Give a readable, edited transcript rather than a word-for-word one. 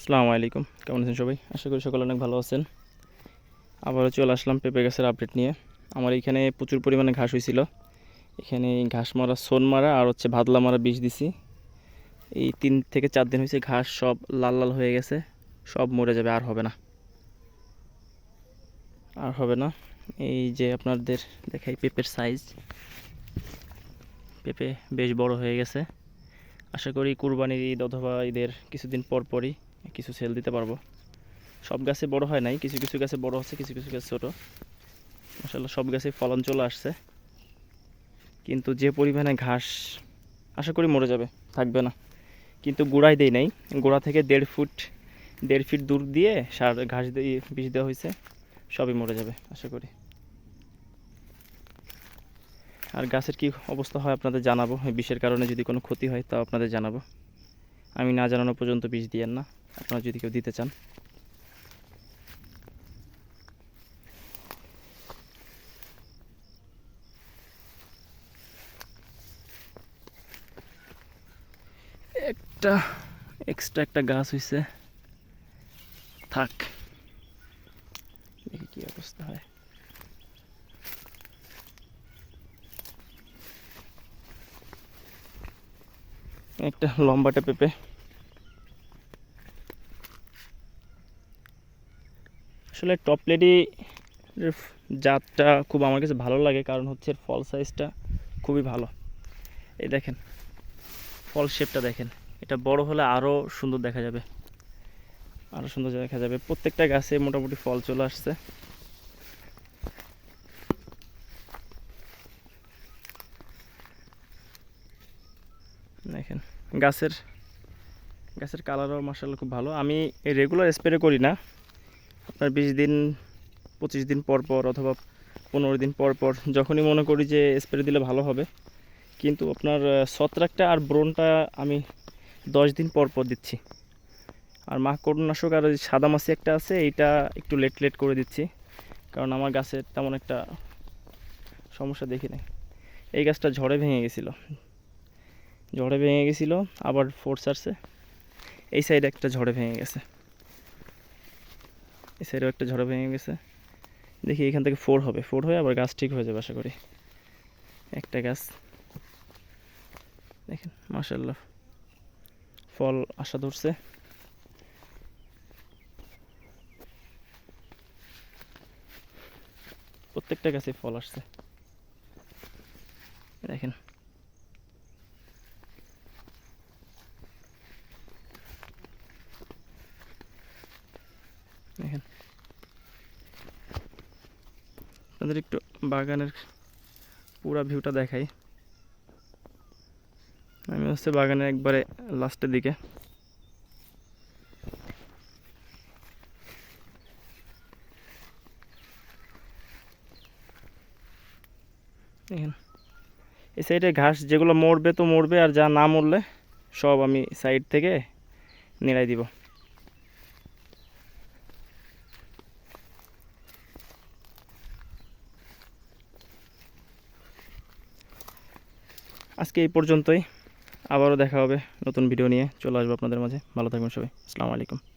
আসসালামু আলাইকুম, কেমন আছেন সবাই? আশা করি সকলে অনেক ভালো আছেন। আবারও চলে আসলাম পেঁপে গাছের আপডেট নিয়ে। আমার এখানে প্রচুর পরিমাণে ঘাস হয়েছিল। এখানে ঘাস মারা, সোন মারা আর ভাদলা মারা বিষ দিছি। এই 3 থেকে 4 দিন হয়েছে, ঘাস সব লাল লাল হয়ে গেছে, সব মরে যাবে, আর হবে না, আর হবে না। এই যে আপনাদের দেখাই পেঁপের সাইজ, পেঁপে বেশ বড় হয়ে গেছে। আশা করি কুরবানির ঈদ অথবা ঈদের কিছুদিন পর পরই কিছু সেল দিতে পারবো। সব গাছে বড় হয় নাই, কিছু কিছু গাছে বড় হচ্ছে, কিছু কিছু গাছ ছোটো। মাশাআল্লাহ সব গাছে ফলন চলে আসছে, কিন্তু যে পরিমাণে ঘাস, আশা করি মরে যাবে, থাকবে না। কিন্তু গোড়ায় দেই নাই, গোড়া থেকে 1.5 ফিট দূর দিয়ে সার ঘাস দিয়ে বিষ দেওয়া হয়েছে, সবই মরে যাবে আশা করি। আর গাছের কি অবস্থা হয় আপনাদের জানাবো, এই বিষের কারণে যদি কোনো ক্ষতি হয় তাও আপনাদের জানাবো। আমি না জানানো পর্যন্ত বিষ দিয়েন না, আপনারা যদি কেউ দিতে চান। একটা এক্সট্রা একটা গাছ হয়েছে, থাক, দেখি কি অবস্থা হয়। একটা লম্বাটে পেঁপে, আসলে টপলেডি জাতটা খুব আমার কাছে ভালো লাগে, কারণ হচ্ছে এর ফল সাইজটা খুবই ভালো। এই দেখেন ফল শেপটা দেখেন, এটা বড় হলে আরও সুন্দর দেখা যাবে, আরও সুন্দর দেখা যাবে। প্রত্যেকটা গাছে মোটামুটি ফল চলে আসছে। দেখেন গাছের গাছের কালারও মাশাআল্লাহ খুব ভালো। আমি রেগুলার স্প্রে করি না, আপনার 20 দিন 25 দিন পর পর অথবা 15 দিন পর পর যখনই মনে করি যে স্প্রে দিলে ভালো হবে। কিন্তু আপনার ছত্রাকটা আর ব্রণটা আমি 10 দিন পর পর দিচ্ছি। আর মাকড়নাশক আর ওই সাদামাছি একটা আছে, এইটা একটু লেট লেট করে দিচ্ছি, কারণ আমার গাছের তেমন একটা সমস্যা দেখি নাই। এই গাছটা ঝড়ে ভেঙে গেছিলো, আবার ফোর্স আসছে। এই সাইডে একটা ঝড়ে ভেঙে গেছে, এই সাইডেও একটা ঝড়ে ভেঙে গেছে। দেখি এখান থেকে 4 হবে, 4 হয়ে আবার গাছ ঠিক হয়ে যাবে আশা করি। একটা গাছ দেখেন মাশাআল্লাহ ফল আশা ধরছে। প্রত্যেকটা গাছে ফল আসছে, দেখেন। দেখেন আপনাদের একটু বাগানের পুরা ভিউটা দেখাই। আমি বাগানের একবারে লাস্টের দিকে। দেখেন এই সাইডে ঘাস যেগুলো মরবে তো মরবে, আর যা না মরলে সব আমি সাইড থেকে নিড়াই দিব। আজকে এই পর্যন্তই, আবারও দেখা হবে নতুন ভিডিও নিয়ে, চলে আসবো আপনাদের মাঝে। ভালো থাকবেন সবাই, আসসালামু আলাইকুম।